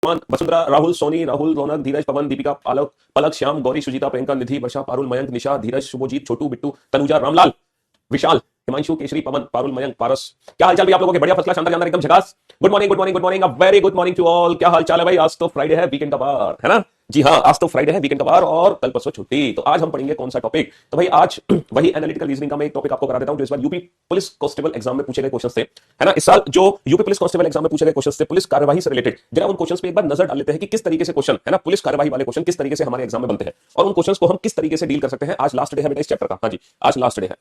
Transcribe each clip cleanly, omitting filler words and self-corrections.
आयुष्मान, वसुंधरा, राहुल, सोनी, राहुल, रौनक, धीरज, पवन, दीपिका, पालक, पलक, श्याम, गौरी, सुजीता, प्रियंका, निधि, वर्षा, पारुल, मयंक, निशा, धीरज, शुभजीत, छोटू, बिट्टू, तनुजा, रामलाल, विशाल, हिमांशु, केशरी, पवन, पारुल, मयंक, पारस। क्या हालचाल भाई आप लोगों के? बढ़िया, फर्स्ट क्लास, शानदार, शानदार, एकदम झकास। Good morning, good morning, good morning, a very good morning to all. क्या हालचाल है भाई? आज तो फ्राइडे है, वीकेंड का बार है ना जी। हाँ, आज तो फ्राइडे है, वीकेंड का बार, और कल परसों छुट्टी। तो आज हम पढ़ेंगे कौन सा टॉपिक? तो भाई आज वही एनालिटिकल रीजनिंग का मैं एक टॉपिक आपको करा देता हूं जो इस बार यूपी पुलिस कांस्टेबल एग्जाम में पूछे गए क्वेश्चन थे, है ना। इस साल जो यूपी पुलिस कांस्टेबल एग्जाम में पूछे गए क्वेश्चन थे पुलिस कार्यवाही से रिलेटेड, जरा उन क्वेश्चन पे एक बार नजर डाल लेते हैं कि किस तरीके से क्वेश्चन, है ना, पुलिस कार्यवाही वाले क्वेश्चन किस तरीके से हमारे एग्जाम में बनते हैं और उन क्वेश्चन को हम किस तरीके से डील कर सकते हैं। आज लास्ट डे है बेटा इस चैप्टर का। हाँ जी, आज लास्ट डे है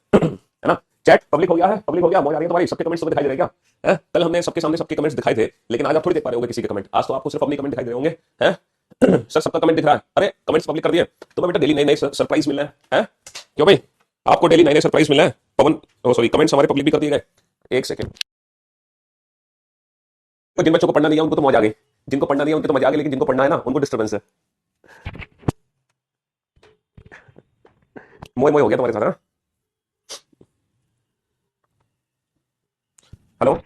ना। चैट पब्लिक हो गया है, पब्लिक हो गया, मौज आ रही है तुम्हारी? सबके कमेंट्स तुम्हें दिखाई दे रहे हैं क्या? कल हमने सबके सामने सबके कमेंट्स दिखाए थे, लेकिन आज आप थोड़ी देख पा रहे होंगे किसी के कमेंट। आज तो आपको सिर्फ अपने कमेंट दिखाई दे रहे होंगे, हैं? सर सबका कमेंट दिख रहा है? अरे कमेंट्स पब्लिक कर दिए तो बेटा डेली नए नए सरप्राइज मिल रहे हैं। क्यों भाई? आपको डेली नए नए सरप्राइज मिल रहे हैं। पवन, ओ सॉरी, कमेंट्स हमारे पब्लिक भी कर दिए गए। एक सेकंड। तो जिन बच्चों को पढ़ना नहीं है उनको तो मजा आ गई, जिनको पढ़ना नहीं है उनकी तो मजा आ गई, लेकिन जिनको पढ़ना है ना उनको डिस्टर्बेंस है। मोए मोए हो गया तुम्हारे साथ, है ना? हेलो।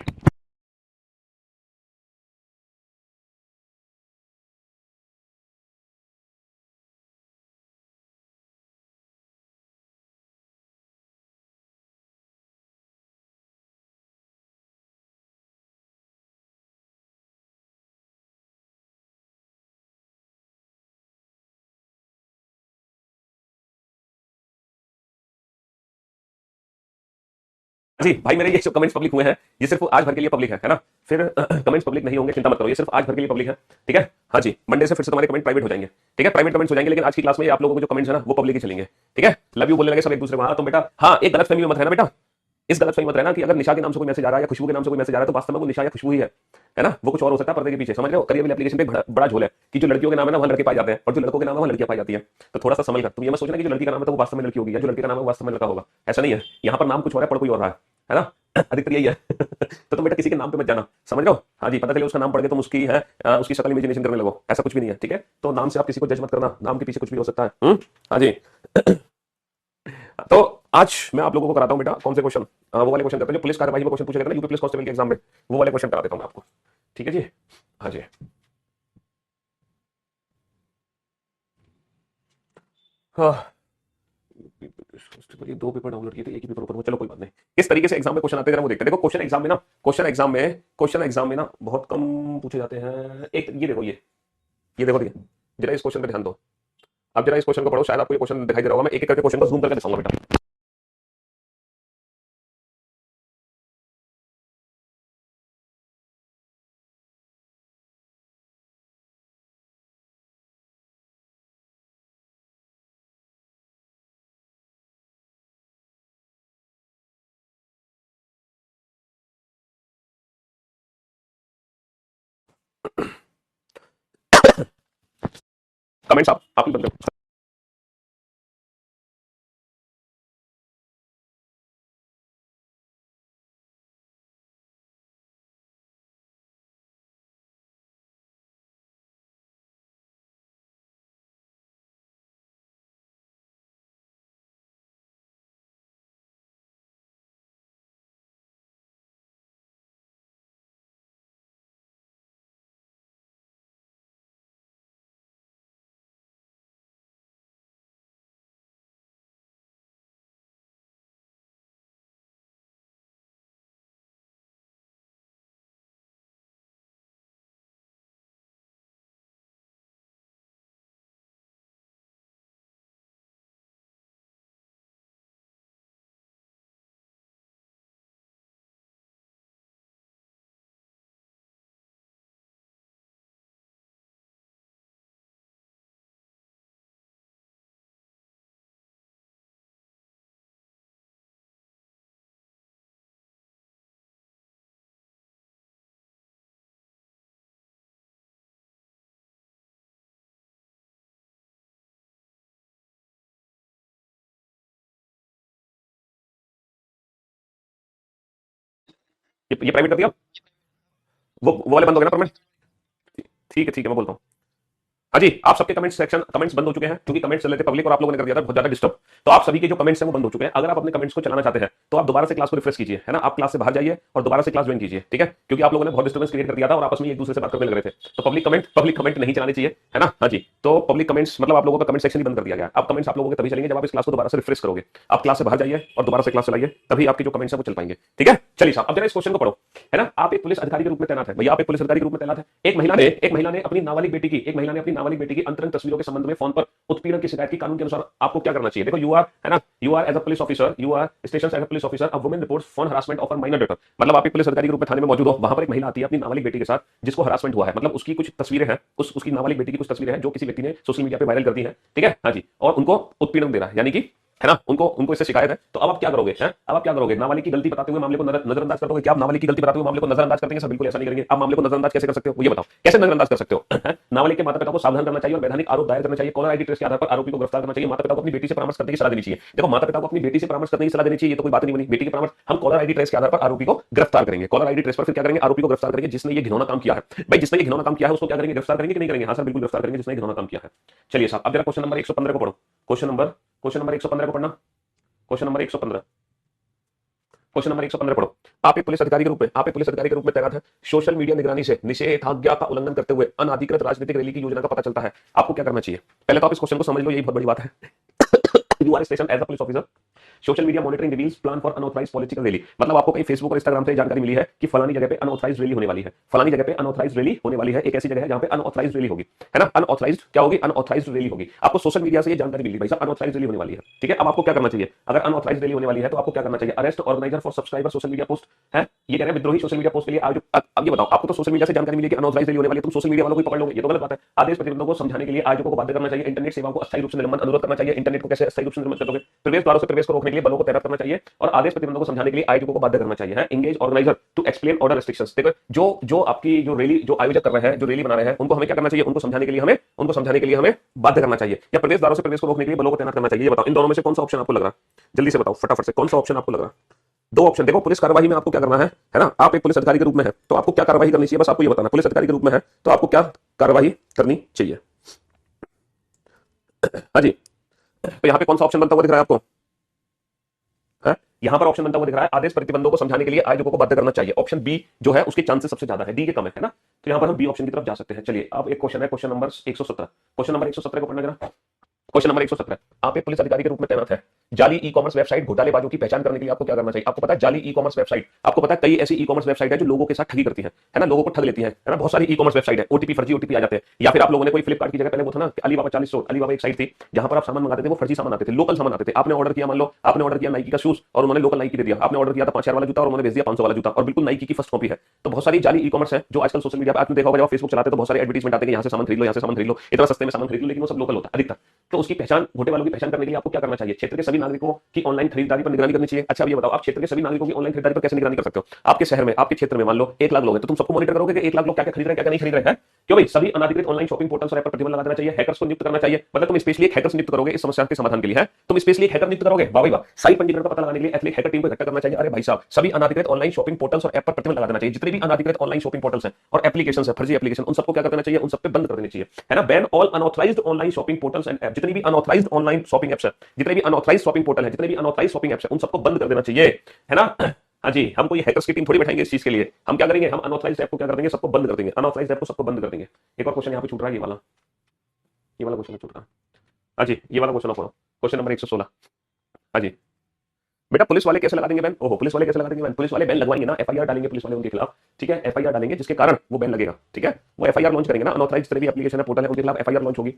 जी भाई, मेरे ये जो कमेंट्स पब्लिक हुए हैं ये सिर्फ आज भर के लिए पब्लिक है ना। फिर कमेंट्स पब्लिक नहीं होंगे, चिंता मत करो, ये सिर्फ आज भर के लिए पब्लिक है, ठीक है। हाँ जी, मंडे से फिर से तुम्हारे कमेंट प्राइवेट हो जाएंगे, ठीक है, प्राइवेट कमेंट्स हो जाएंगे, लेकिन आज की क्लास में आप लोगों के जो कमेंट्स है ना वो पब्लिक ही चलेंगे, ठीक है। लव यू बोलने लगे सब एक दूसरे को। हाँ तुम बेटा, हाँ एक गलत फहमी में मत रहना बेटा, इस गलत फहमी मत रहना कि अगर निशा के नाम से कोई मैसेज आ रहा है या खुशबू के नाम से कोई मैसेज आ रहा है तो वास्तव में वो निशा या खुशबू ही है ना। वो कुछ और हो सकता है पर्दे के पीछे, समझ रहे हो। करियर वाली एप्लीकेशन पे बड़ा झोल है कि जो लड़कियों के नाम है ना वहां लड़के पाए जाते हैं और जो लड़कों के नाम है वहां लड़कियां पाई जाती है। तो थोड़ा सा समझ कर, तुम ये मत सोचना कि जो लड़की का नाम है तो वो वास्तव में लड़की होगी या जो लड़के का नाम है वो वास्तव में लड़का होगा। ऐसा नहीं है, यहाँ पर नाम कुछ और है, पढ़ कोई और रहा है ना। अधिकतर यही है। तो तुम बेटा किसी के नाम पे मत जाना, समझ रहे हो। हाँ जी, पता चले उसका नाम पढ़ के तुम उसकी है उसकी शक्ल इमेजिनेशन करने लगो, ऐसा कुछ भी नहीं है, ठीक है। तो नाम से आप किसी को जज मत करना, नाम के पीछे कुछ भी हो सकता है। हाँ जी। तो आज मैं आप लोगों को कराता हूं बेटा कौन से क्वेश्चन, वो वाले क्वेश्चन करते हैं जो पुलिस कार्यवाही में क्वेश्चन पूछे गए थे ना यूपी पुलिस कांस्टेबल के एग्जाम में, वो वाले क्वेश्चन करा देता हूं मैं आपको, ठीक है जी। हाँ जी। हाँ, ये दो पेपर डाउनलोड किए थे, एक ही पेपर ऊपर वो, चलो कोई बात नहीं। किस तरीके से एग्जाम में क्वेश्चन आते हैं जरा वो देखते हैं। देखो क्वेश्चन एग्जाम में ना बहुत कम पूछे जाते हैं। एक ये देखो, ये देखो जरा इस क्वेश्चन पे ध्यान दो। अब जरा इस क्वेश्चन को पढ़ो, शायद आपको ये क्वेश्चन दिखाई दे रहा होगा। मैं एक एक करके क्वेश्चन को जूम करके दिखाऊंगा बेटा। कमेंट्स आप ही बंद करो। ये प्राइवेट कर दिया, वो वाले बंद हो गए ना पर मैं, ठीक है मैं बोलता हूँ। हाँ जी, आप सबके कमेंट्स बंद हो चुके हैं क्योंकि कमेंट्स चल रहे थे पब्लिक और आप लोगों ने कर दिया था बहुत ज्यादा डिस्टर्ब। तो आप सभी के जो कमेंट्स हैं वो बंद हो चुके हैं। अगर आप अपने कमेंट्स को चलाना चाहते हैं तो आप दोबारा से क्लास को रिफ्रेश कीजिए, है ना। आप क्लास से बाहर जाइए और दोबारा से क्लास ज्वाइन कीजिए, ठीक है, क्योंकि आप लोगों ने बहुत डिस्टर्बेंस क्रिएट कर दिया था और आपस में एक दूसरे से बात करने लग रहे थे। तो पब्लिक कमेंट नहीं चलाने चाहिए, है ना। हाँ जी, तो पब्लिक कमेंट्स मतलब आप लोगों का कमेंट सेक्शन ही बंद कर दिया गया। आप कमेंट्स आप लोगों के तभी चलेंगे जब आप इस क्लास को दोबारा से रिफ्रेश करोगे। आप क्लास से बाहर जाइए और दोबारा से क्लास चलाइए, तभी आपके जो कमेंट्स हैं वो चल पाएंगे, ठीक है। चलिए साहब, अब जरा इस क्वेश्चन को पढ़ो, है ना। आप एक पुलिस अधिकारी के रूप में तैनात है भैया, आप एक पुलिस अधिकारी के रूप में तैनात है। एक महिला ने अपनी नाबालिग बेटी की अंतरंग तस्वीरों के संबंध में फोन पर उत्पीड़न की शिकायत की। कानून के अनुसार आपको क्या करना चाहिए? देखो, यू आर, है ना, you are as a police officer, you are station as a police officer, a woman reports phone harassment of a minor daughter. मतलब आप एक पुलिस अधिकारी के रूप में थाने में मौजूद हो, वहां पर एक महिला आती है अपनी नाबालिग बेटी के साथ जिसको हरासमेंट हुआ है, मतलब उसकी कुछ तस्वीरें हैं, उसकी नाबालिग बेटी की कुछ तस्वीरें हैं जो किसी व्यक्ति ने सोशल मीडिया पे वायरल कर दी है, ठीक है। हाँ जी, और उनको उत्पीड़न दे रहा है, यानी कि, है ना, उनको इससे शिकायत है। तो अब आप क्या करोगे? अब आप क्या करोगे? नाबालिग की गलती बताते हुए मामले को नजरअंदाज कर दोगे क्या? आप नाबालिग की गलती बताते हुए मामले को नजरअंदाज कर देंगे? सब बिल्कुल ऐसा नहीं करेंगे। आप मामले को नजरअंदाज कैसे कर सकते हो ये बताओ, कैसे नजरअंदाज कर सकते हो? नाबालिग के माता पिता को सावधान करना चाहिए और वैधानिक आरोप दायर करना चाहिए। कॉलर आईडी ट्रेस के आधार पर आरोपी को गिरफ्तार करना चाहिए। माता पिता को अपनी बेटी से परामर्श करने की सलाह देनी चाहिए। देखो, माता पिता को अपनी बेटी से परामर्श करने की सलाह देनी चाहिए, ये तो कोई बात नहीं बनी। बेटी के परामर्श, हम कॉलर आईडी ट्रेस के आधार पर आरोपी को गिरफ्तार करेंगे। कॉलर आईडी ट्रेस पर फिर क्या करेंगे? आरोपी को गिरफ्तार करेंगे जिसने ये घिनौना काम किया है। भाई, जिसने ये घिनौना काम किया है उसको क्या करेंगे? गिरफ्तार करेंगे कि नहीं करेंगे? हाँ सर, बिल्कुल गिरफ्तार करेंगे जिसने घिनौना काम किया है। चलिए साहब, अब जरा क्वेश्चन नंबर 115 को पढ़ो। क्वेश्चन नंबर 115 को पढ़ना। क्वेश्चन नंबर 115 पढ़ो। आप एक पुलिस अधिकारी के रूप में तैनात है। सोशल मीडिया निगरानी से निषेधाज्ञा का उल्लंघन करते हुए अनाधिकृत राजनीतिक रैली की योजना का पता चलता है। आपको क्या करना चाहिए? पहले तो आप इस क्वेश्चन को समझ लो, यही बहुत बड़ी बात है। You are station as a police officer, social media monitoring reveals plan for unauthorised political rally. मतलब आपको कहीं फेसबुक और इंस्टाग्राम से जानकारी मिली है कि फलानी जगह पे अनऑथराइज्ड रैली होने वाली है। फलानी जगह पे अनऑथराइज्ड रैली होने वाली है, एक ऐसी जगह है जहां पे अनऑथराइज्ड रैली होगी, है ना। अनऑथराइज्ड क्या होगी? अनऑथराइज्ड रैली होगी। आपको सोशल मीडिया से ये जानकारी मिली, भाई साहब अनऑथराइज्ड रैली होने वाली है, ठीक है। अब आपको क्या करना चाहिए? अगर अनऑथराइज्ड रैली होने वाली है तो आपको क्या करना चाहिए? Arrest organiser for subscriber social media post, है ये कह रहे हैं विद्रोही सोशल मीडिया पोस्ट के लिए आयोजक। अब ये बताओ, आपको तो सोशल मीडिया से जानकारी मिली कि अनऑथराइज्ड रैली होने वाली है, तुम सोशल मीडिया वालों को पकड़ लोगे, ये तो गलत बात है। आदेश प्रतिबंधों को समझाने के लिए आयोजकों को बाध्य करना चाहिए। इंटरनेट सेवाओं को अस्थायी रूप से निलंबन अनुरोध करना चाहिए। इंटरनेट को कैसे अस्थायी रूप से निलंबन करोगे? प्रवेश द्वारों से प्रवेश को रोकने के लिए बलों को तैनात करना चाहिए और आदेश प्रतिबंधों को समझाने के लिए आयोजकों को बाध्य करना चाहिए, है। Engage organiser to explain order restrictions. देखो, जो आपकी जो रैली जो आयोजक कर रहे हैं, जो रैली बना रहे हैं, उनको हमें क्या करना चाहिए? उनको समझाने के लिए हमें बाध्य करना चाहिए या प्रवेश द्वारों से प्रवेश को रोकने के लिए बलों को तैनात करना चाहिए। ये बताओ, इन दोनों में से कौन सा ऑप्शन आपको लग रहा है? जल्दी से बताओ, फटाफट से, कौन सा ऑप्शन आपको लग रहा है? दो ऑप्शन देखो। पुलिस कार्यवाही में आपको क्या करना है ना। आप एक पुलिस अधिकारी के रूप में है तो आपको क्या कार्यवाही करनी चाहिए, बस आपको ये बताना। पुलिस अधिकारी के रूप में है तो आपको क्या कार्यवाही करनी चाहिए? हाँ जी, तो यहाँ पे कौन सा ऑप्शन बनता हुआ दिख रहा है आपको? यहां पर ऑप्शन बनता हुआ दिख रहा है आदेश प्रतिबंधों को समझाने के लिए आयोजकों को बाध्य करना चाहिए। ऑप्शन बी जो है उसके चांसेस सबसे ज्यादा है, डी के कम है ना। तो यहां पर हम बी ऑप्शन की तरफ जा सकते हैं। चलिए, अब एक क्वेश्चन है, क्वेश्चन नंबर 117। क्वेश्चन नंबर 117 को पढ़ना जरा। क्वेश्चन नंबर 117, आप एक पुलिस अधिकारी के रूप में तैनात है। जाली ई कॉमर्स वेबसाइट घोटालेबाजों की पहचान करने के लिए आपको क्या करना चाहिए? आपको पता है जाली ई कॉमर्स वेबसाइट, आपको पता है कई ऐसी ई कॉमर्स वेबसाइट है जो लोगों के साथ ठगी करती है ना, लोगों को ठग लेती है ना। बहुत सारी ई कॉमर्स वेबसाइट है, ओटीपी फर्जी ओटीपी आ जाते हैं। या फिर आप लोगों ने कोई फ्लिपकार्ट की जगह पहले वो था ना अलीबाबा 40 अलीबाबा एक साइट थी जहां पर आप सामान मंगाते थे, वो फर्जी सामान आते थे, लोकल सामान आते थे। आपने ऑर्डर किया, मान लो आपने ऑर्डर किया नाइकी का शूज और उन्होंने लोकल नाइकी दे दिया। आपने ऑर्डर किया था 5000 वाला जूता और उन्होंने भेज दिया 500 वाला जूता और बिल्कुल नाइकी की फर्स्ट कॉपी है। तो बहुत सारी जाली ई कॉमर्स है जो आजकल सोशल मीडिया पर आपने देखा होगा, जब फेसबुक चलाते तो बहुत सारे एडवर्टाइजमेंट आते हैं, यहाँ से सामान खरीद लो, यहाँ से सामान खरीद लो, इतना सस्ते में सामान खरीद लो, लेकिन वो सब लोकल होता है अधिकतर। तो उसकी पहचान, घोटे वालों की पहचान करने के लिए आपको क्या करना चाहिए? क्षेत्र के सभी नागरिकों की ऑनलाइन खरीदारी पर निगरानी करनी चाहिए। अच्छा, अब ये बताओ, आप क्षेत्र के सभी नागरिकों की ऑनलाइन खरीदारी पर कैसे निगरानी कर सकते हो? आपके शहर में, आपके क्षेत्र में मान लो 1 लाख लोग हैं, तो तुम सबको मॉनिटर करोगे कि 1 लाख लोग क्या क्या खरीद रहे हैं, क्या क्या नहीं खरीद रहे हैं। क्यों भाई? सभी अनाधिकृत ऑनलाइन शॉपिंग पोर्टल्स और ऐप पर प्रतिबंध लगा देना चाहिए। हैकर्स को नियुक्त करना चाहिए, मतलब तुम स्पेशली एक हैकर्स नियुक्त करोगे इस समस्या के समाधान के लिए, है। तुम स्पेशली एक हैकर नियुक्त करोगे, वाह भाई वाह। साइट पंजीकरण का पता लगाने के लिए एथनिक हैकर टीम को इकट्ठा करना चाहिए। अरे भाई साहब, सभी अनाधिकृत ऑनलाइन शॉपिंग पोर्टल्स और ऐप पर प्रतिबंध लगा देना चाहिए। जितने भी अनाधिकृत ऑनलाइन शॉपिंग पोर्टल्स हैं और एप्लीकेशंस है, फर्जी एप्लीकेशन, उन सबको क्या कर देना चाहिए? उन सब पे बंद कर देनी चाहिए, है ना। Ban all unauthorised online shopping portals and app. जितनी भी अनऑथराइज्ड ऑनलाइन शॉपिंग एप्स है, जितने भी अनऑथराइज्ड शॉपिंग पोर्टल है, जितने भी अनऑथराइज्ड शॉपिंग एप्स है, उन सबको बंद कर देना चाहिए, है ना। हाँ जी, हम कोई हैकर्स की टीम थोड़ी बैठाएंगे इस चीज के लिए। हम क्या करेंगे? हम अनऑथराइज्ड ऐप को क्या कर देंगे? सबको बंद कर देंगे, अनऑथराइज्ड ऐप को सबको बंद कर देंगे। एक और क्वेश्चन यहाँ पे छूट रहा है, ये वाला क्वेश्चन छूट रहा है। हाँ जी, ये वाला क्वेश्चन पढ़ो, क्वेश्चन नंबर 116। हाँ जी बेटा, पुलिस वाले कैसे लगा देंगे बैन? ओहो, पुलिस वाले कैसे लगा देंगे बैन? पुलिस वाले बैन लगवाएंगे ना, एफआईआर डालेंगे पुलिस वाले उनके खिलाफ, ठीक है। एफआईआर डालेंगे जिसके कारण वो बैन लगेगा, ठीक है। वो एफआईआर लॉन्च करेंगे ना, अनऑथराइज्ड जितने भी एप्लीकेशन है, पोर्टल है, उनके खिलाफ एफआईआर लॉन्च होगी।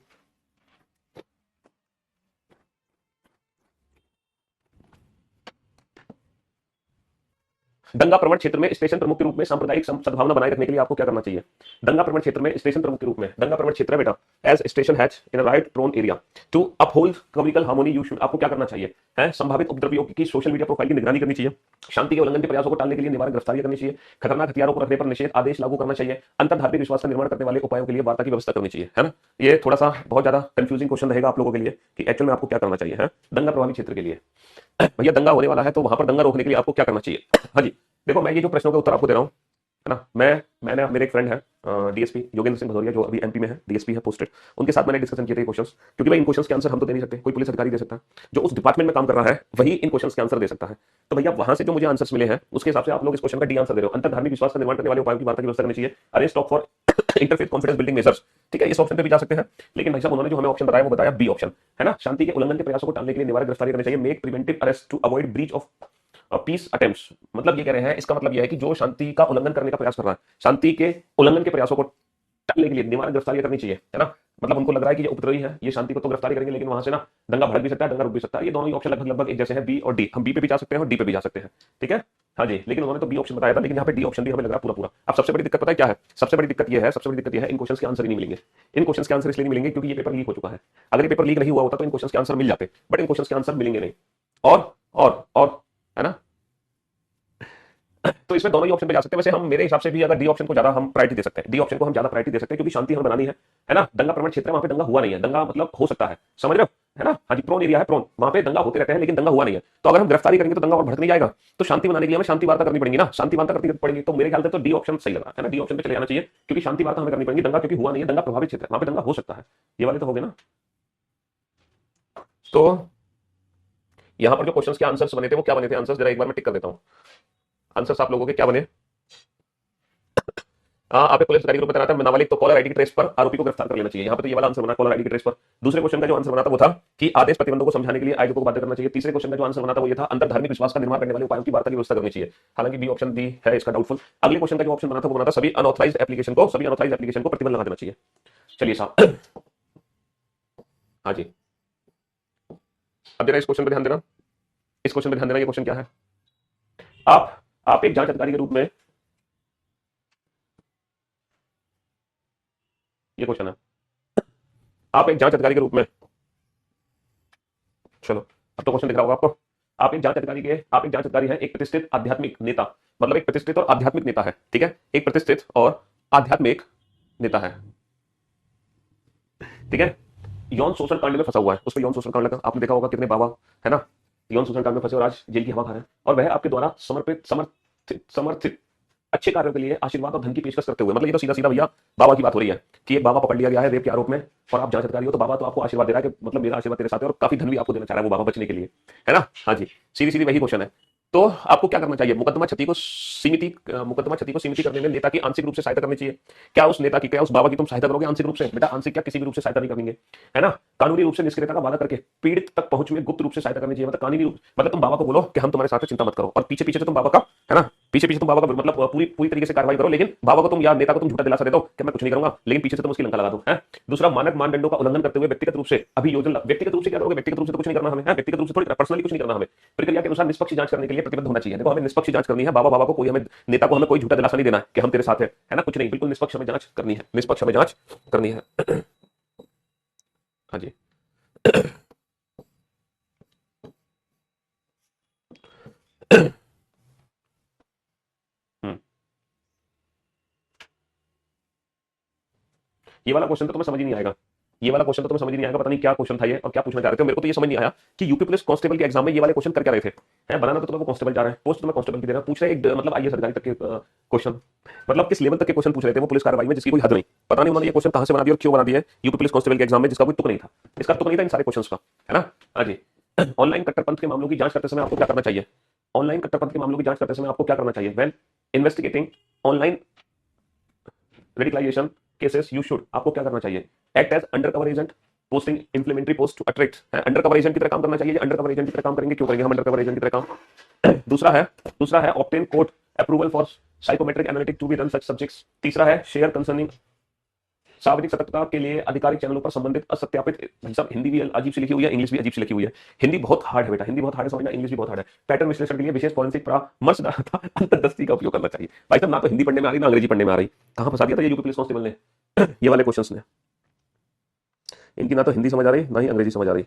दंगा प्रवण क्षेत्र में स्टेशन प्रमुख के रूप में सांप्रदायिक सद्भावना बनाए रखने के लिए आपको क्या करना चाहिए? दंगा प्रवण क्षेत्र में स्टेशन प्रमुख के रूप में, दंगा प्रवण क्षेत्र है बेटा, as station has in a riot prone area to uphold communal harmony you should, आपको क्या करना चाहिए? है संभावित उपद्रवियों की सोशल मीडिया प्रोफाइल की निगरानी करनी चाहिए। शांति के उल्लंघन के प्रयासों को टालने के लिए निवारक गिरफ्तारियां करनी चाहिए। खतरनाक हथियारों को रखने पर निषेध आदेश लागू करना चाहिए। अंतर्धार्मिक विश्वास का निर्माण करने वाले उपायों के लिए वार्ता की व्यवस्था करनी चाहिए, है ना। ये थोड़ा सा बहुत ज्यादा कंफ्यूजिंग क्वेश्चन रहेगा आप लोगों के लिए कि एक्चुअल में आपको क्या करना चाहिए, है दंगा प्रभावित क्षेत्र के लिए। भैया दंगा होने वाला है तो वहां पर दंगा रोकने के लिए आपको क्या करना चाहिए? हाँ जी देखो, मैं ये जो प्रश्नों का उत्तर आपको दे रहा हूं, है ना। मैंने मेरे एक फ्रेंड है डीएसपी योगेंद्र सिंह भदौरिया, जो अभी एमपी में है, डीएसपी है पोस्टेड, उनके साथ मैंने डिस्कशन किए थे क्वेश्चंस, क्योंकि भाई इन क्वेश्चंस के आंसर हम तो दे नहीं सकते, कोई पुलिस अधिकारी दे सकता है, जो उस डिपार्टमेंट में काम कर रहा है वही इन क्वेश्चंस के आंसर दे सकता है। तो भैया वहां से जो मुझे आंसर्स मिले हैं उसके हिसाब से आप लोग इस क्वेश्चन का डी आंसर दे रहे हो। अंतर्धार्मिक विश्वास का निर्माण करने वाले उपायों की वार्ता की व्यवस्था करनी चाहिए, arrange stock for interfaith confidence building measures. ठीक है, इस ऑप्शन पे भी जा सकते हैं, लेकिन भाई साहब उन्होंने जो हमें ऑप्शन बताया वो बताया बी ऑप्शन, है ना। शांति के उल्लंघन के प्रयासों को टालने के लिए निवारक गिरफ्तारी करनी चाहिए, make preventive arrest to avoid breach of peace attempts. मतलब ये कह रहे हैं, इसका मतलब यह है कि जो शांति का उल्लंघन करने का प्रयास कर रहा है, शांति के उल्लंघन के प्रयासों को टालने के लिए निवारक गिरफ्तारी करनी चाहिए, है ना। मतलब उनको लग रहा है कि ये उपद्रवी है, ये शांति को तो गिरफ्तारी करेंगे, लेकिन वहां से ना दंगा भड़क भी सकता है, दंगा रुक भी सकता है। ये दोनों ही ऑप्शन लगभग लगभग एक जैसे हैं, बी और डी। हम बी पे भी जा सकते हैं और डी पे भी जा सकते हैं, ठीक है। हाँ जी, लेकिन उन्होंने तो बी ऑप्शन बताया था, लेकिन यहाँ पे डी ऑप्शन भी हमें लग रहा है पूरा पूरा। अब सबसे बड़ी दिक्कत पता है क्या है? सबसे बड़ी दिक्कत ये है इन क्वेश्चंस के आंसर ही नहीं मिलेंगे। इन क्वेश्चंस के आंसर इसलिए नहीं मिलेंगे क्योंकि ये पेपर लीक हो चुका है। अगर ये पेपर लीक नहीं हुआ होता तो इन क्वेश्चंस के आंसर मिल जाते, बट इन क्वेश्चंस के आंसर मिलेंगे नहीं। और है ना। तो इसमें दोनों ही ऑप्शन पे जा सकते हैं। वैसे हम मेरे हिसाब से भी अगर डी ऑप्शन को ज्यादा हम प्रायोरिटी दे सकते हैं, डी ऑप्शन को हम ज्यादा प्रायोरिटी दे सकते हैं, क्योंकि शांति हमें बनानी है ना। दंगा प्रवण क्षेत्र है, वहां पे दंगा हुआ नहीं है, दंगा मतलब हो सकता है, समझ रहे हो, है ना। हाँ जी, प्रोन एरिया है, प्रोन, वहां पे दंगा होते रहते हैं लेकिन दंगा हुआ नहीं है। तो अगर हम गिरफ्तारी करेंगे तो दंगा और भड़क नहीं जाएगा, तो शांति बनाने के लिए हमें शांति वार्ता करनी पड़ेगी ना, शांति वार्ता करनी पड़ेगी। तो मेरे ख्याल से तो डी ऑप्शन सही लगा, है ना, डी ऑप्शन पे चले जाना चाहिए, क्योंकि शांति वार्ता हमें करनी पड़ेगी। दंगा क्योंकि हुआ नहीं है, दंगा प्रभावित क्षेत्र है, वहां पे दंगा हो सकता है। ये वाले तो हो गए ना। तो यहाँ पर जो क्वेश्चंस के आंसर्स बने थे वो क्या बने थे? आंसर्स जरा एक बार मैं टिक कर देता हूँ। आंसर्स आप लोगों के क्या बने? हाँ, आप पुलिस अधिकारी को बताना था नाबालिग तो कॉलर आईडी की ट्रेस पर आरोपी को गिरफ्तार कर लेना चाहिए। यहाँ पे तो ये वाला आंसर बना कॉलर आईडी की ट्रेस पर। दूसरे क्वेश्चन का जो आंसर बना था वो था कि आदेश प्रतिबंधों को समझाने के लिए आयोजकों को बाध्य करना चाहिए। तीसरे क्वेश्चन का जो आंसर बना था वो ये था, अंतर धार्मिक विश्वास का निर्माण करने वाले उपायों की वार्ता की व्यवस्था करनी चाहिए। हालांकि बी ऑप्शन दी है इसका डाउटफुल। अगले क्वेश्चन का जो ऑप्शन बना था वो बना था सभी अनऑथराइज्ड एप्लीकेशन को प्रतिबंध लगा देना चाहिए। चलिए साहब, हाँ जी, अब जरा इस क्वेश्चन पर ध्यान देना, इस क्वेश्चन पर ध्यान देना। ये क्वेश्चन क्या है? आप एक जांच अधिकारी के रूप में, ये क्वेश्चन है, आप एक जांच अधिकारी के रूप में, चलो अब तो क्वेश्चन दिख रहा होगा आपको। आप एक जांच अधिकारी हैं, एक प्रतिष्ठित आध्यात्मिक नेता, मतलब एक प्रतिष्ठित और आध्यात्मिक नेता है, ठीक है, एक प्रतिष्ठित और आध्यात्मिक नेता है, ठीक है। यौन शोषण कांड में फंसा हुआ है, उस पर यौन शोषण कांड लगा, आपने देखा होगा कितने बाबा, है ना, यौन शोषण कांड में फंसे और आज जेल की हवा खा रहे हैं। और वह आपके द्वारा समर्थित अच्छे कार्यों के लिए आशीर्वाद और धन की पेशकश करते हुए, मतलब ये तो सीधा सीधा भैया बाबा की बात हो रही है कि एक बाबा पकड़ लिया गया है रेप के आरोप में, और आप जांच अधिकारी हो, तो बाबा तो आपको आशीर्वाद दे रहा है कि मतलब मेरा आशीर्वाद तेरे साथ है, और काफी धन भी आपको देना चाह रहा है वो बाबा बचने के लिए, है ना। हाँ जी, सीधी सीधी वही क्वेश्चन है। तो आपको क्या करना चाहिए? मुकदमा क्षति को सीमित करने में नेता की आंशिक रूप से सहायता करनी चाहिए। क्या उस नेता की, क्या उस बाबा की तुम सहायता करोगे आंशिक रूप से? बेटा आंशिक क्या, किसी भी रूप से सहायता नहीं करेंगे, है ना। कानूनी रूप से निष्क्रियता का वादा करके पीड़ित तक पहुंच में गुप्त रूप से सहायता करनी चाहिए। मतलब कानूनी रूप, मतलब तुम बाबा को बोलो कि हम तुम्हारे साथ हैं, चिंता मत करो, और पीछे पीछे तुम बाबा का, है ना, पीछे पीछे तुम बाबा का मतलब पूरी पूरी तरीके से कार्रवाई करो, लेकिन बाबा को तुम या नेता को तुम झूठा दिलासा दे दो कि मैं कुछ नहीं करूंगा, लेकिन पीछे से तुम उसकी लंका लगा दो, है। दूसरा, मानक मानदंडों का उल्लंघन करते हुए व्यक्तिगत रूप से अभियोजन, व्यक्तिगत रूप से क्या करोगे? व्यक्तिगत रूप से तो कुछ नहीं करना हमें, व्यक्तिगत रूप से थोड़ी पर्सनली कुछ नहीं करना हमें, प्रक्रिया के अनुसार निष्पक्ष जांच करने के लिए प्रतिबद्ध होना चाहिए। देखो हमें निष्पक्ष जांच करनी है, बाबा को कोई, हमें नेता को हमें कोई झूठा दिलासा नहीं देना है कि हम तेरे साथ है ना, कुछ नहीं, बिल्कुल निष्पक्ष हमें जांच करनी है, निष्पक्ष हमें जांच करनी है। हाँ जी। हम्म, ये वाला क्वेश्चन तो तुम्हें समझ ही नहीं आएगा, ये वाला क्वेश्चन तो तुम्हें समझ ही नहीं आएगा, पता नहीं क्या क्वेश्शन था ये और क्या पूछना चाह रहे थे। मेरे को तो ये समझ नहीं आया कि यूपी पुलिस कांस्टेबल के एग्जाम में ये वाले क्वेश्चन कर क्या रहे थे, हैं। बनाना तो तुम्हें वो कांस्टेबल जा रहा है, पोस्ट तुम्हें कांस्टेबल की दे रहा है, पूछ रहे एक मतलब आईएएस अधिकारी तक के क्वेश्चन, मतलब किस लेवल तक के क्वेश्चन पूछ रहे थे वो पुलिस कार्रवाई में, जिसकी कोई हद नहीं। पता नहीं उन्होंने ये क्वेश्चन कहां से बना दिया और क्यों बना दिया यूपी पुलिस कांस्टेबल के एग्जाम में, जिसका कोई तुक नहीं था, इसका तुक नहीं था इन सारे क्वेश्चन का, है ना। हाँ जी। ऑनलाइन कट्टरपंथ के मामलों की जांच करते समय आपको क्या करना चाहिए? ऑनलाइन कट्टरपंथ के मामलों की जांच करते समय आपको क्या करना चाहिए? Well, investigating online radicalisation cases you should, आपको क्या करना चाहिए? Act as undercover agent posting inflammatory post to attract, undercover agent की तरह काम करना चाहिए। अंडर कवर एजेंट की तरह काम करेंगे, क्यों करेंगे हम अंडर कवर एजेंट की तरह काम? दूसरा है obtain court approval for psychometric analytic to be run such subjects. तीसरा है शेयर कंसर्निंग सार्वजनिक सतर्कता के लिए आधिकारिक चैनलों पर संबंधित असत्यापित, सब हिंदी भी अजीब सी लिखी हुई है, इंग्लिश भी अजीब सी लिखी हुई है। हिंदी बहुत हार्ड है बेटा, हिंदी बहुत हार्ड है समझना, इंग्लिश भी बहुत हार्ड है। पैटर्न विश्लेषण के लिए विशेष फॉरेंसिक परामर्शदाता अंतर्दृष्टि का उपयोग करना चाहिए। भाई साहब ना तो हिंदी पढ़ने में आ रही ना अंग्रेजी पढ़ने में आ रही, कहां फंसा दिया था ये यूपी पुलिस कांस्टेबल ने ये वाले क्वेश्चंस ने। इनकी ना तो हिंदी समझ आ रही ना ही अंग्रेजी समझ आ रही।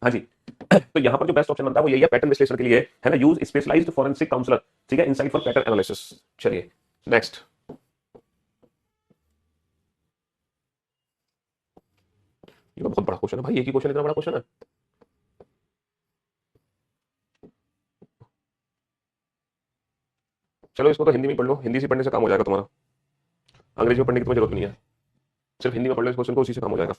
हाँ जी। तो यहाँ पर जो बेस्ट ऑप्शन बनता है वो यही है, पैटर्न विश्लेषण के लिए, है ना, यूज स्पेशलाइज्ड फॉरेंसिक काउंसलर, ठीक है, इनसाइट फॉर पैटर्न एनालिसिस। चलिए नेक्स्ट, ये बहुत बड़ा क्वेश्चन है भाई, एक ही क्वेश्चन इतना बड़ा क्वेश्चन है। चलो इसको तो हिंदी में पढ़ लो, हिंदी से पढ़ने से काम हो जाएगा तुम्हारा, अंग्रेजी में पढ़ने की तुम्हें जरूरत नहीं है, सिर्फ हिंदी में पढ़ लो इस क्वेश्चन को, उसी से काम हो जाएगा।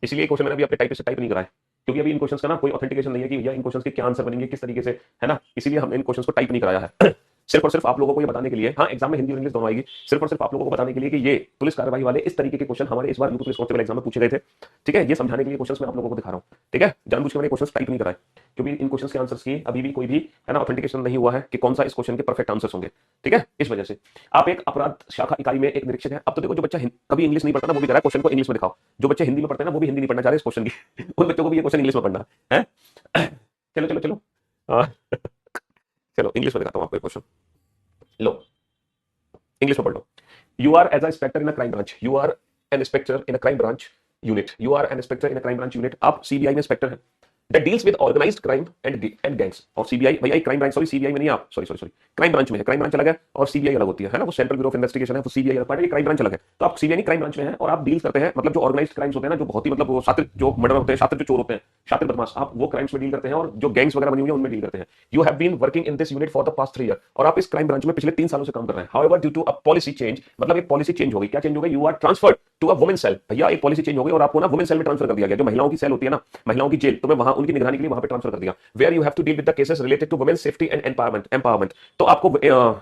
इसलिए क्वेश्चन मैंने अभी अपने टाइप से टाइप नहीं कराया, क्योंकि अभी इन क्वेश्चंस का ना कोई ऑथेंटिकेशन नहीं है कि भैया इन क्वेश्चंस के क्या आंसर बनेंगे किस तरीके से, है ना, इसीलिए हमने इन क्वेश्चंस को टाइप नहीं कराया है। सिर्फ और सिर्फ आप लोगों को ये बताने के लिए, हाँ एग्जाम में हिंदी और इंग्लिश दोनों आएगी, सिर्फ और सिर्फ आप लोगों को बताने के लिए कि ये पुलिस कार्रवाई वाले इस तरीके के क्वेश्चन हमारे इस बार यूपी पुलिस कांस्टेबल एग्जाम में पूछे गए थे, ठीक है, ये समझाने के लिए क्वेश्चंस मैं आप लोगों को दिखा रहा हूँ, ठीक है, जानबूझ के मैंने क्वेश्चंस टाइप नहीं कराए, क्योंकि इन क्वेश्चंस के आंसर्स की अभी भी कोई भी, है ना, ऑथेंटिकेशन नहीं हुआ है कि कौन सा इस क्वेश्चन के परफेक्ट आंसर्स होंगे, ठीक है, इस वजह से। आप एक अपराध शाखा इकाई में एक निरीक्षक है, अब तो देखो जो बच्चा कभी इंग्लिश नहीं पढ़ता ना वो भी कह रहा है क्वेश्चन को इंग्लिश में दिखाओ, जो बच्चे हिंदी में पढ़ते हैं ना वो भी हिंदी नहीं पढ़ना चाह रहे इस क्वेश्चन की, उन बच्चों को भी ये क्वेश्चन इंग्लिश में पढ़ना है। चलो चलो चलो, चलो इंग्लिश में दिखाता हूँ आपको क्वेश्चन, लो इंग्लिश में पढ़ लो। You are as a inspector in a crime branch, you are an inspector in a crime branch unit, you are an inspector in a crime branch unit, आप सीबीआई में inspector हैं, that deals with organised crime and gangs. और CBI भैया crime branch, sorry CBI में नहीं, आप sorry sorry sorry crime branch में है, क्राइम ब्रांच अलग है और सीबीआई अलग होती है ना, वो सेंट्रल ब्यूरो ऑफ इन्वेस्टिगेशन है, वो सीबीआई अलग पार्ट है, क्राइम ब्रांच अलग है। तो आप सीबीआई क्राइम ब्रांच में है और आप डील करते हैं, मतलब जो ऑर्गेनाइज्ड क्राइम्स होते हैं ना, जो बहुत ही मतलब वो शातिर जो मर्डर होते हैं, शातिर जो चोर होते हैं, शातिर बदमाश, आप वो क्राइम्स में डील करते हैं और जो गैंग्स वगैरह बनी हुई है उनमें डील करते हैं। You have been working in this unit for the past 3 year, और आप इस क्राइम ब्रांच में पिछले 3 सालों से काम कर रहे हैं। However due to a policy change, मतलब एक पॉलिसी चेंज हो गई, क्या चेंज हो गई, you are transferred to a women cell, भैया एक पॉलिसी चेंज हो गई और आपको ना वुमेन सेल में ट्रांसफर कर दिया गया, जो महिलाओं की सेल होती है ना, महिलाओं की जेल, तुम्हें वहां उनकी निगरानी के लिए वहां पे ट्रांसफर कर दिया, where you have to deal with the cases related to women safety and empowerment. तो आपको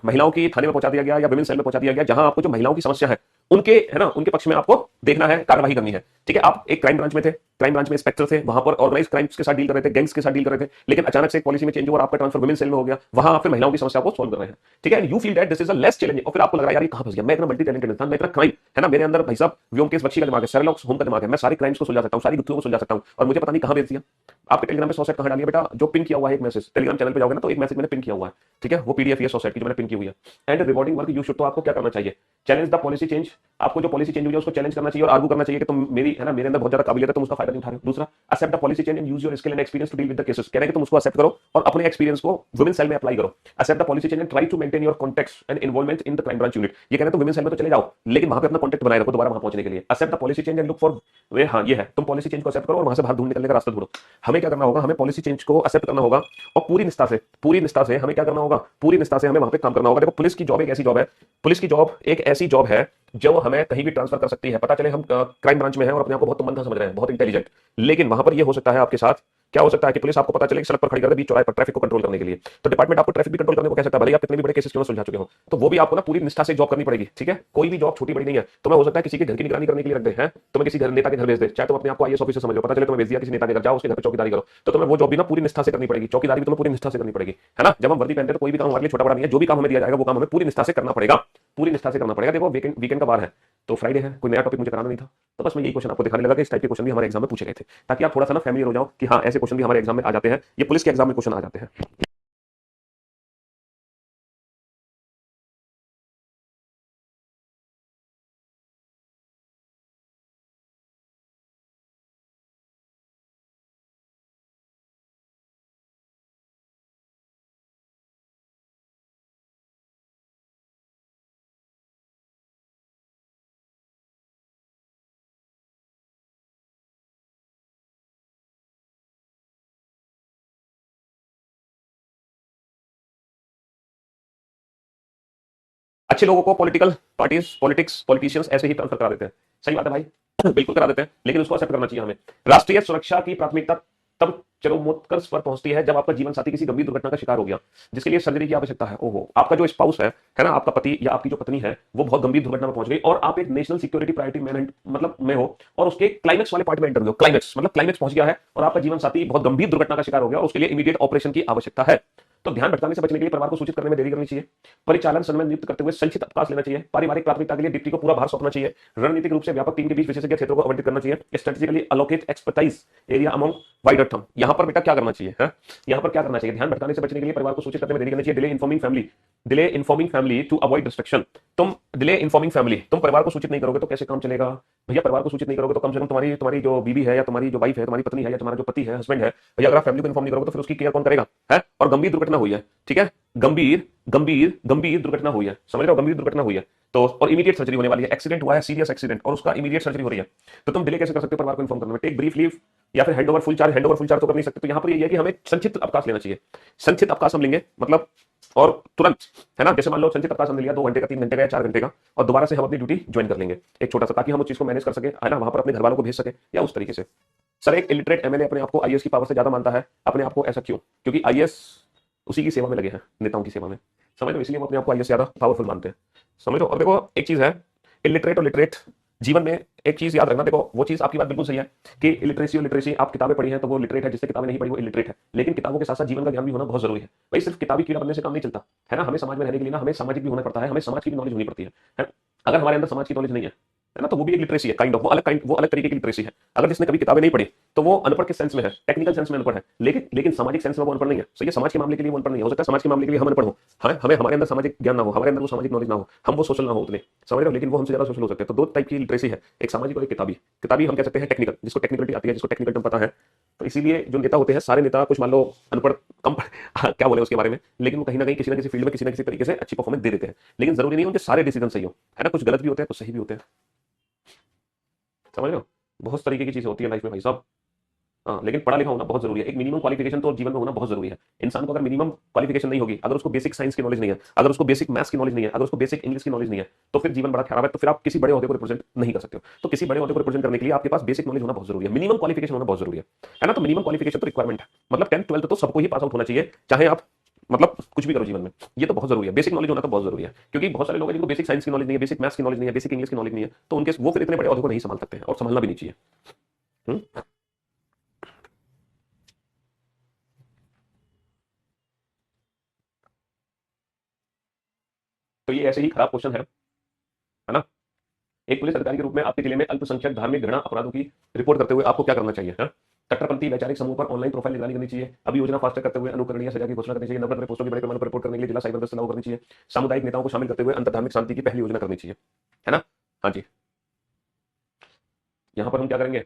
महिलाओं की थाने में पहुंचा दिया गया या वुमेन सेल में पहुंचा दिया गया, जहां आपको जो महिलाओं की समस्या है उनके, है ना, उनके पक्ष में आपको देखना है, कार्रवाई करनी है, ठीक है। आप एक क्राइम ब्रांच में थे, क्राइम ब्रांच में इंस्पेक्टर थे, वहां पर ऑर्गेनाइज क्राइम्स के साथ डील कर रहे थे, गैंग्स के साथ डील कर रहे थे, लेकिन अचानक से एक पॉलिसी में चेंज हुआ और आपका ट्रांसफर वुमेन सेल में हो गया, वहां आप फिर महिलाओं की समस्या को सॉल्व कर रहे हैं, ठीक है। You feel that this is a less challenging, और फिर आपको लग रहा है यार ये कहां फंस गया, मैं इतना मल्टी टैलेंटेड इंसान, मैं इतना क्राइम, है ना, मेरे अंदर भाई साहब व्योमकेश बख्शी का दिमाग है, शेरलॉक होम का दिमाग है, मैं सारी क्राइम्स को सुलझा सकता हूं, सारी गुत्थियों को सुलझा सकता हूं, और मुझे पता नहीं कहां भेज दिया। आपके टेलीग्राम पे 100 सेट कहां डालिए बेटा, जो पिन किया हुआ है एक मैसेज, टेलीग्राम चैनल पे जाओगे ना तो एक मैसेज मैंने पिन किया हुआ है, ठीक है, वो पीडीएफ ये 100 सेट की जो मैंने पिन की हुई है। And rewarding work you should, तो आपको क्या करना चाहिए, चैलेंज द पॉलिसी चेंज, आपको जो पॉलिसी चेंज हुई है उसको चैलेंज करना चाहिए और आर्गू करना चाहिए कि तुम मेरी, है ना, मेरे अंदर बहुत ज्यादा काबिलियत है, तुम उसका फायदा नहीं उठा रहे हो। दूसरा, accept the policy change and use your skill and experience to deal with the cases, कह रहे हैं कि तुम उसको एक्सेप्ट करो और अपने एक्सपीरियंस को वुमेन सेल में अप्लाई करो। Accept the policy change and try to maintain your contacts and involvement in the crime branch unit, ये कह रहे हैं तो वुमेन सेल में तो चले जाओ लेकिन वहां पे अपना कॉन्टैक्ट बनाए रखो दोबारा वहां पहुंचने के लिए। Accept the policy change and look for way, हाँ ये है, तुम पॉलिसी चेंज को एक्सेप्ट करो और वहां से बाहर ढूंढ निकलने का रास्ता ढूंढो। हमें क्या करना होगा, हमें पॉलिसी चेंज को एक्सेप्ट करना होगा और पूरी निष्ठा से हमें क्या करना होगा, पूरी निष्ठा से हमें वहां पे काम करना होगा। देखो पुलिस की जॉब एक ऐसी जॉब है, पुलिस की जॉब एक ऐसी जॉब है जो हमें कहीं भी ट्रांसफर कर सकती है। पता चले हम क्राइम ब्रांच में हैं और अपने आप को बहुत तुमंदा समझ रहे हैं, बहुत इंटेलिजेंट, लेकिन वहां पर ये हो सकता है आपके साथ, क्या हो सकता है कि पुलिस आपको पता चले कि सड़क पर खड़ी कर दे बीच चौराहे पर ट्रैफिक को कंट्रोल करने के लिए, तो डिपार्टमेंट आपको ट्रैफिक भी कंट्रोल करने को कह सकता है, भले आप कितने भी बड़े केसेस क्यों ना सुलझा चुके हो, तो वो भी आपको ना पूरी निष्ठा से जॉब करनी पड़ेगी, ठीक है। कोई भी जॉब छोटी बड़ी नहीं है, तुम्हें हो सकता है किसी के घर की निगरानी करने के लिए रख दे, हैं तुम्हें किसी घर नेता के घर भेज दे, चाहे तुम अपने आप को आईएएस ऑफिसर समझ लो, पता चले तुम्हें भेज दिया किसी नेता के घर, जाओ उसके घर पर चौकीदारी करो, तो तुम्हें वो जॉब भी ना पूरी निष्ठा से करनी पड़ेगी, चौकीदारी भी तुम्हें पूरी निष्ठा से करनी पड़ेगी, है ना। जब हम वर्दी पहनते हैं तो कोई भी काम हमारे लिए छोटा बड़ा नहीं है, जो भी काम हमें दिया जाएगा वो काम हमें पूरी निष्ठा से करना पड़ेगा, पूरी निष्ठा से करना पड़ेगा। देखो वीकेंड का बार है तो फ्राइडे है, कोई नया टॉपिक मुझे कराना नहीं था, तो बस मैं यही क्वेश्चन आपको दिखाने लगा कि इस टाइप के क्वेश्चन भी हमारे एग्जाम में पूछे गए थे, ताकि आप थोड़ा सा ना फैमिलियर हो जाओ कि हाँ ऐसे क्वेश्चन भी हमारे एग्जाम में आ जाते हैं, ये पुलिस के एग्जाम में क्वेश्चन आ जाते हैं। अच्छे लोगों को पॉलिटिकल पार्टीज, पॉलिटिक्स, पॉलिटिशियंस ऐसे ही ट्रांसफर करा देते हैं, सही बात है भाई, बिल्कुल करा देते हैं, लेकिन उसको एक्सेप्ट करना चाहिए हमें। राष्ट्रीय सुरक्षा की प्राथमिकता तब चरमोत्कर्ष पर पहुंचती है जब आपका जीवन साथी किसी गंभीर दुर्घटना का शिकार हो गया, जिसके लिए सर्जरी की आवश्यकता है। ओहो, आपका जो स्पाउस है ना, आपका पति या आपकी जो पत्नी है वो बहुत गंभीर दुर्घटना में पहुंच गई और आप एक नेशनल सिक्योरिटी प्रायोरिटी मैन मतलब में हो और उसके क्लाइमेक्स वाले पार्ट में एंटर हो, क्लाइमेक्स मतलब क्लाइमेक्स पहुंच गया है और आपका जीवन साथी बहुत गंभीर दुर्घटना का शिकार हो गया और उसके लिए इमीडिएट ऑपरेशन की आवश्यकता है। तो ध्यान भटकाने से बचने के लिए परिवार को सूचित करने में देरी करनी चाहिए, परिचालन समय नियुक्त करते हुए संचित अवकाश लेना चाहिए, पारिवारिक प्राथमिकता के लिए डिप्टी को पूरा भार सौंपना चाहिए, रणनीतिक रूप से व्यापक टीम के बीच विशेषज्ञ क्षेत्रों को आवंटित करना चाहिए, strategically allocate expertise area among wider थम। यहां पर बेटा क्या करना चाहिए, है यहां पर क्या करना चाहिए, ध्यान भटकाने से बचने के लिए परिवार को सूचित करने में देरी करनी चाहिए, delay informing family to avoid destruction. तुम डिले इन्फॉर्मिंग फैमिली, तुम परिवार को सूचित नहीं करोगे तो कैसे काम चलेगा भैया, परिवार को सूचित नहीं करोगे तो कम से कम तुम्हारी जो बीवी है या तुम्हारी जो वाइफ है, तुम्हारी पत्नी है या तुम्हारा जो पति है, हस्बैंड है, भैया अगर आप फैमिली को इन्फॉर्म नहीं करोगे तो फिर उसकी केयर कौन करेगा, है। और गंभीर दुर्घटना हुई है, ठीक है, गंभीर दुर्घटना हुई है, समझ रहे हो, गंभीर दुर्घटना हुई है, तो और इमीडिएट सर्जरी होने वाली है, एक्सीडेंट हुआ है, सीरियस एक्सीडेंट, और उसका इमीडिएट सर्जरी हो रही है, तो तुम डिले कैसे कर सकते हो परिवार को इन्फॉर्म करने में? टेक ब्रीफ लीव या फिर hand over full charge, hand over full charge तो कर नहीं सकते, तो यहां पर ये है कि हमें संक्षिप्त अवकाश लेना चाहिए, संक्षिप्त अवकाश हम लेंगे, मतलब और तुरंत, है ना, जैसे मान लो संक्षिप्त अवकाश हमने लिया 2 घंटे का, 3 घंटे का या 4 घंटे का, और दोबारा से हम अपनी ड्यूटी ज्वाइन कर लेंगे एक छोटा सा, ताकि हम उस चीज को मैनेज कर सके, है ना, वहां पर अपने घर वालों को भेज सके या उस तरीके से। सर एक इलिटरेट एमएलए अपने आप को आईएएस की पावर से ज्यादा मानता है, अपने आप को ऐसा क्यों? क्योंकि आईएएस उसी की सेवा में लगे हैं, नेताओं की सेवा में, समझ लो, इसलिए वो अपने आप को आईएएस ज्यादा पावरफुल मानते हैं, समझ लो। और देखो एक चीज है, इलिटरेट और लिटरेट जीवन में एक चीज याद रखना, देखो वो चीज आपकी बात बिल्कुल सही है कि इलिटरेसी और लिटरेसी, आप किताबें पढ़ी हैं तो वो लिटरेट है, जिसने किताबें नहीं पढ़ी वो इलिटरेट है, लेकिन किताबों के साथ साथ जीवन का ज्ञान भी होना बहुत जरूरी है भाई। सिर्फ किताबी कीड़ा बनने से काम नहीं चलता, है ना, हमें समाज में रहने के लिए ना हमें सामाजिक भी होना पड़ता है, हमें समाज की भी नॉलेज होनी पड़ती है। अगर हमारे अंदर समाज की नॉलेज नहीं है ना, तो वो भी एक लिटरेसी है, काइंड ऑफ, वो अलग तरीके की लिटरेसी है। अगर जिसने कभी किताबें नहीं पढ़ी तो वो अनपढ़ के सेंस में है, टेक्निकल सेंस में अनपढ़ है, लेकिन सामाजिक सेंस में वो अनपढ़ नहीं है। सही है, समाज के मामले के लिए वो अनपढ़ नहीं है, हो सकता है समाज के मामले के लिए हम अनपढ़ हो, हमें हमारे अंदर सामाजिक ज्ञान ना हो, हमारे अंदर वो सामाजिक नॉलेज ना हो, हम वो सोशल ना हो उतने, समझ रहे हो, लेकिन वो हमसे ज्यादा सोशल हो सकते हैं। तो 2 टाइप की लिटरेसी है, एक सामाजिक और एक किताबी। किताबी हम कह सकते हैं टेक्निकल, जिसको टेक्निकलिटी आती है, जिसको टेक्निकल टर्म पता है। तो इसीलिए जो नेता होते हैं, सारे नेता, कुछ मान लो अनपढ़, कम क्या बोले उसके बारे में, लेकिन वो कहीं ना कहीं किसी ना किसी फील्ड में किसी ना किसी तरीके से अच्छी परफॉर्मेंस दे देते हैं, लेकिन जरूरी नहीं उनके सारे डिसीजन सही हो, है ना, कुछ गलत भी होते हैं, कुछ सही भी होते हैं, समझ रहे हो। बहुत तरीके की चीजें होती है लाइफ में भाई साहब। हाँ, लेकिन पढ़ा लिखा होना बहुत जरूरी है, एक मिनिमम क्वालिफिकेशन तो जीवन में होना बहुत जरूरी है। इंसान को अगर मिनिमम क्वालिफिकेशन नहीं होगी, अगर उसको बेसिक साइंस की नॉलेज नहीं है, अगर उसको बेसिक मैथ्स की नॉलेज नहीं है, अगर उसको बेसिक इंग्लिश की नॉलेज नहीं है, तो फिर जीवन बड़ा खराब है, तो फिर आप किसी बड़े ओहदे को रिप्रेजेंट नहीं कर सकते हो। तो किसी बड़े ओहदे को रिप्रेजेंट करने के लिए आपके पास बेसिक नॉलेज होना बहुत जरूरी है, मिनिमम क्वालिफिकेशन होना बहुत जरूरी है ना। तो मिनिमम क्वालिफिकेशन तो रिक्वायरमेंट है, मतलब 10th 12th तो सबको ही पास आउट होना चाहिए, चाहे आप मतलब कुछ भी करो जीवन में, ये तो बहुत जरूरी है, बेसिक नॉलेज होना तो बहुत जरूरी है। क्योंकि बहुत सारे लोग हैं जिनको बेसिक साइंस की नॉलेज नहीं है, बेसिक मैथ्स की नॉलेज नहीं है, बेसिक इंग्लिश की नॉलेज नहीं है, तो उनके वो फिर इतने बड़े ओहदे को नहीं संभाल सकते हैं, और संभालना भी नहीं चाहिए। तो ये ऐसे ही खराब क्वेश्चन है ना। एक पुलिस अधिकारी के रूप में आपके जिले में अल्पसंख्यक धार्मिक घृणा अपराधों की रिपोर्ट करते हुए आपको क्या करना चाहिए? कट्टरपंथी वैचारिक समूह पर ऑनलाइन प्रोफाइल निगरानी करनी चाहिए, अभी योजना फास्ट करते हुए अनुकरणीय सजा की घोषणा करनी चाहिए, नवरत्न पोस्टों के बड़े पैमाने पर रिपोर्ट करने के लिए जिला साइबर गश्त लागू करनी चाहिए, सामुदायिक नेताओं को शामिल करते हुए अंतर्धार्मिक शांति की पहली योजना करनी चाहिए, है ना। हाँ जी, यहाँ पर हम क्या करेंगे,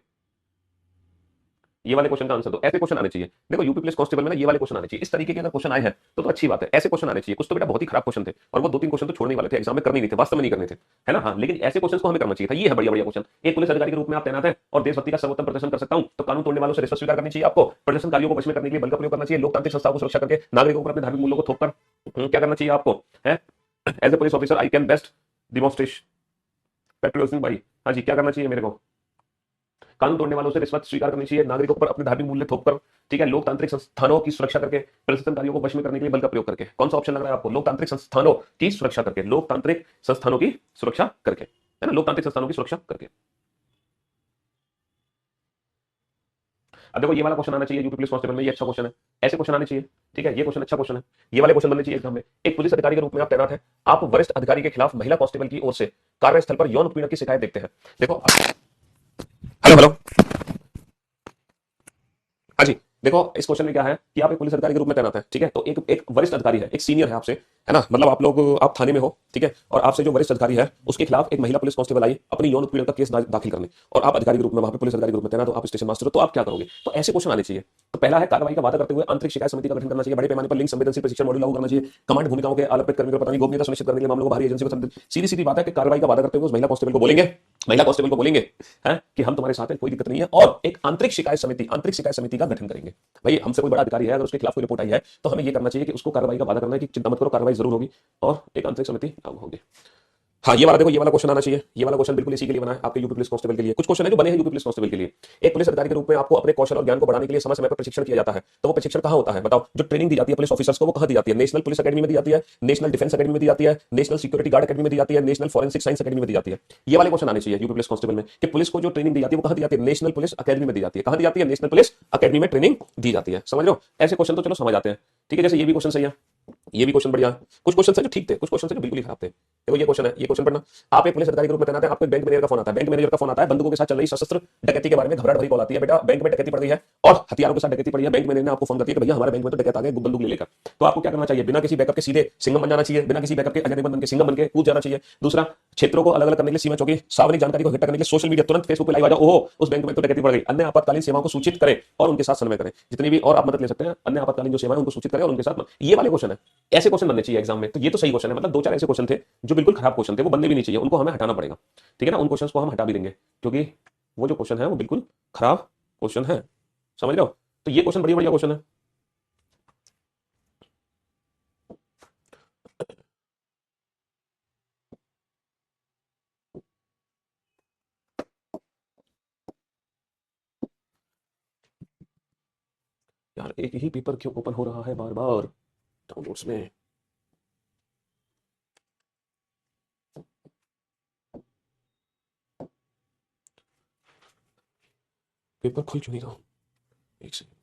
ये वाले क्वेश्चन का आंसर दो, ऐसे क्वेश्चन आने चाहिए। देखो यूपी पुलिस कांस्टेबल में ना ये वाले क्वेश्चन आने चाहिए, इस तरीके के अगर क्वेश्चन आए हैं तो अच्छी बात है, ऐसे क्वेश्चन आने चाहिए। कुछ तो बेटा बहुत ही खराब क्वेश्चन थे, और वो 2-3 क्वेश्चन तो छोड़ने वाले थे, एग्जाम में करने नहीं थे, वास्तव में नहीं करने थे, है ना। हाँ, लेकिन ऐसे क्वेश्चन को हमें करना चाहिए था। ये है बढ़िया बढ़िया क्वेश्चन। एक पुलिस अधिकारी के रूप में आप तैनात है और देशभक्ति का सर्वोत्तम प्रदर्शन कर सकता हूं, तो कानून तोड़ने वालों से रिश्वत स्वीकार करनी चाहिए आपको, प्रदर्शनकारियों को वश में करने के लिए बल का प्रयोग करना चाहिए, लोकतांत्रिक संस्थाओं को सुरक्षा करके नागरिकों पर अपने धार्मिक मूल्यों को थोप कर क्या करना चाहिए आपको, है as a police officer I can best demonstration patriotism भाई। हाँ जी, क्या करना चाहिए मेरे को, कानून तोड़ने वालों से रिश्वत स्वीकार करनी चाहिए, नागरिकों पर अपने धार्मिक मूल्य थोपकर, ठीक है, लोकतांत्रिक संस्थानों की सुरक्षा करके, प्रदर्शनकारियों को वश में करने के लिए बल का प्रयोग करके। कौन सा ऑप्शन लग रहा है आपको? लोकतांत्रिक संस्थानों की सुरक्षा करके, लोकतांत्रिक संस्थानों की सुरक्षा करके, है ना, लोकतांत्रिक संस्थानों की सुरक्षा करके। अब देखो ये वाला क्वेश्चन आना चाहिए यूपी पुलिस कांस्टेबल में, ये अच्छा क्वेश्चन है, ऐसे क्वेश्चन आने चाहिए, ठीक है, ये क्वेश्चन अच्छा क्वेश्चन है, ये वाले क्वेश्चन बनने चाहिए एग्जाम में। एक पुलिस अधिकारी के रूप में आप तैनात है, आप वरिष्ठ अधिकारी के खिलाफ महिला कांस्टेबल की ओर से कार्यस्थल पर यौन उत्पीड़न की शिकायत देखते हैं। देखो, हेलो हेलो, हाँ जी, देखो इस क्वेश्चन में क्या है कि आप एक पुलिस अधिकारी के रूप में तैनात है, ठीक है, तो एक एक वरिष्ठ अधिकारी है, एक सीनियर है आपसे, है ना, मतलब आप थाने में हो, ठीक है, और आपसे जो वरिष्ठ अधिकारी है उसके खिलाफ एक महिला पुलिस कांस्टेबल आई अपनी यौन उत्पीड़न का केस दाखिल करने, और आप अधिकारी के रूप में वहां पे पुलिस अधिकारी के रूप में तैनात हो, आप स्टेशन मास्टर हो, तो आप क्या करोगे? तो ऐसे क्वेश्चन आने चाहिए। तो पहला है, कार्रवाई का वादा करते हुए आंतरिक शिकायत समिति का गठन करना चाहिए, बड़े पैमाने पर लिंग संवेदनशील प्रशिक्षण मॉड्यूल लागू करना चाहिए, कमांड भूमिकाओं के आलपित कर्मियों को पता नहीं गोपनीयता सुनिश्चित करने के लिए मामलों को बाहरी एजेंसी को सीधी सीधी बात है कि कार्रवाई का वादा करते हुए उस महिला कांस्टेबल को बोलेंगे, महिला कांस्टेबल को बोलेंगे हैं कि हम तुम्हारे साथ हैं, कोई दिक्कत नहीं है, और एक आंतरिक शिकायत समिति का गठन करेंगे। भाई हमसे कोई बड़ा अधिकारी है, अगर उसके खिलाफ कोई रिपोर्ट आई है तो हमें ये करना चाहिए कि उसको कार्रवाई का वादा करना है कि चिंता मत करो, कार्रवाई जरूर होगी, और एक आंतरिक समिति लागू होगी। हाँ, ये वाला देखो, ये वाला क्वेश्चन आना चाहिए, ये वाला क्वेश्चन बिल्कुल इसी के लिए बना है, आपके यूपी पुलिस कांस्टेबल के लिए। कुछ क्वेश्चन है जो बने हैं यूपी पुलिस कांस्टेबल के लिए। एक पुलिस अधिकारी के रूप में आपको अपने कौशल और ज्ञान को बढ़ाने के लिए समय समय पर प्रशिक्षण किया जाता है, तो वो प्रशिक्षण कहाँ होता है बताओ? जो ट्रेनिंग दी जाती है पुलिस ऑफिसर्स को, वो कहाँ दी जाती है? नेशनल पुलिस अकेडमी में दी जाती है, नेशनल डिफेंस अकेडमी में दी जाती है, नेशनल सिक्योरिटी गार्ड अकेडमी में दी जाती है, नेशनल फॉरेंसिक साइंस अकेडमी में दी जाती है। ये वाले क्वेश्चन आने चाहिए यूपी पुलिस कांस्टेबल में कि पुलिस को जो ट्रेनिंग दी जाती है वो कहाँ दी जाती है? नेशनल पुलिस अकेडमी में दी जाती है। कहाँ दी जाती है? नेशनल पुलिस अकेडमी में ट्रेनिंग दी जाती है। समझ लो, ऐसे क्वेश्चन तो चलो समझ आते हैं, ठीक है, जैसे ये भी क्वेश्चन सही है, ये भी क्वेश्चन बढ़िया। कुछ क्वेश्चन है जो ठीक थे, कुछ क्वेश्चन है जो बिल्कुल ही खराब थे। देखो ये क्वेश्चन है, ये क्वेश्चन पढ़ना। आप एक पुलिस अधिकारी के रूप में तैनात है, आपको बैंक मैनेजर का फोन आता है, बैंक मैनेजर का फोन आता है, बंदूकों के साथ चल रही सशस्त्र डकैती के बारे में घबराहट भरी कॉल आती है, बेटा बैंक में डकैती पड़ गई है और हथियारों के साथ डकैती पड़ी है। बैंक मैनेजर ने आपको फोन कर दिया कि भैया हमारे बैंक में तो डकैत आ गए बंदूक ले लेकर। तो आपको क्या करना चाहिए? बिना किसी बैकअप के सीधे सिंघम बन जाना चाहिए, बिना किसी बैकअप के अजय बन के सिंघम बन के कूद जाना चाहिए। दूसरा, क्षेत्रों को अलग अलग करने के लिए सीमा चौकी सार्वजनिक जानकारी को इकट्ठा करने के लिए सोशल मीडिया तुरंत फेसबुक पे लाइव आ जाओ, ओहो उस बैंक में तो डकैती पड़ गई, अन्य आपातकालीन सेवाओं को सूचित करें और उनके साथ समन्वय करें, जितनी भी और आप मदद ले सकते हैं अन्य आपातकालीन जो सेवाएं उनको सूचित करें और उनके साथ। ये वाले क्वेश्चन है, ऐसे क्वेश्चन बनने चाहिए एग्जाम में। तो ये तो सही क्वेश्चन है, मतलब दो चार ऐसे क्वेश्चन थे जो बिल्कुल खराब क्वेश्चन थे, वो बनने भी नहीं चाहिए, उनको हमें हटाना पड़ेगा। ठीक है ना, उन क्वेश्चंस को हम हटा भी देंगे, क्योंकि वो जो क्वेश्चन है वो बिल्कुल खराब क्वेश्चन है, समझ रहे हो। तो ये क्वेश्चन बढ़िया बढ़िया क्वेश्चन है। यार एक ही पेपर क्यों ओपन हो रहा है बार बार डाउनलोड्स में। पेपर खुल क्यों नहीं रहा, एक सेकंड।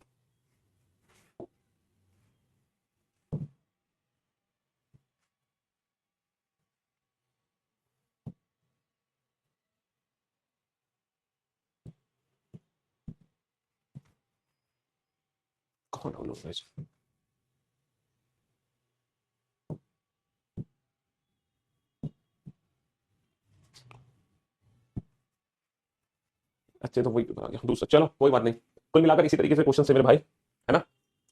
कहाँ डाउनलोड है इसे? अच्छा तो वही पेपर आ गया दूसरा, चलो कोई बात नहीं। कुल मिलाकर इसी तरीके से क्वेश्चन से मेरे भाई, है ना।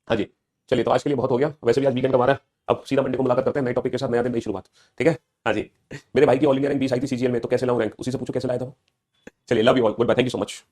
हाँ जी। चलिए तो आज के लिए बहुत हो गया, वैसे भी आज वीकेंड का हमारा है। अब सीधा मंडे को मुलाकात करते हैं नए टॉपिक के साथ, नया दिन नई शुरुआत। ठीक है। हाँ जी। मेरे भाई की ऑल इंडिया रैंक 20 आई थी सीजीएल में, तो कैसे लाऊं रैंक, उसी से पूछो कैसे लाया था वो। चलिए love you all, goodbye, thank you so much.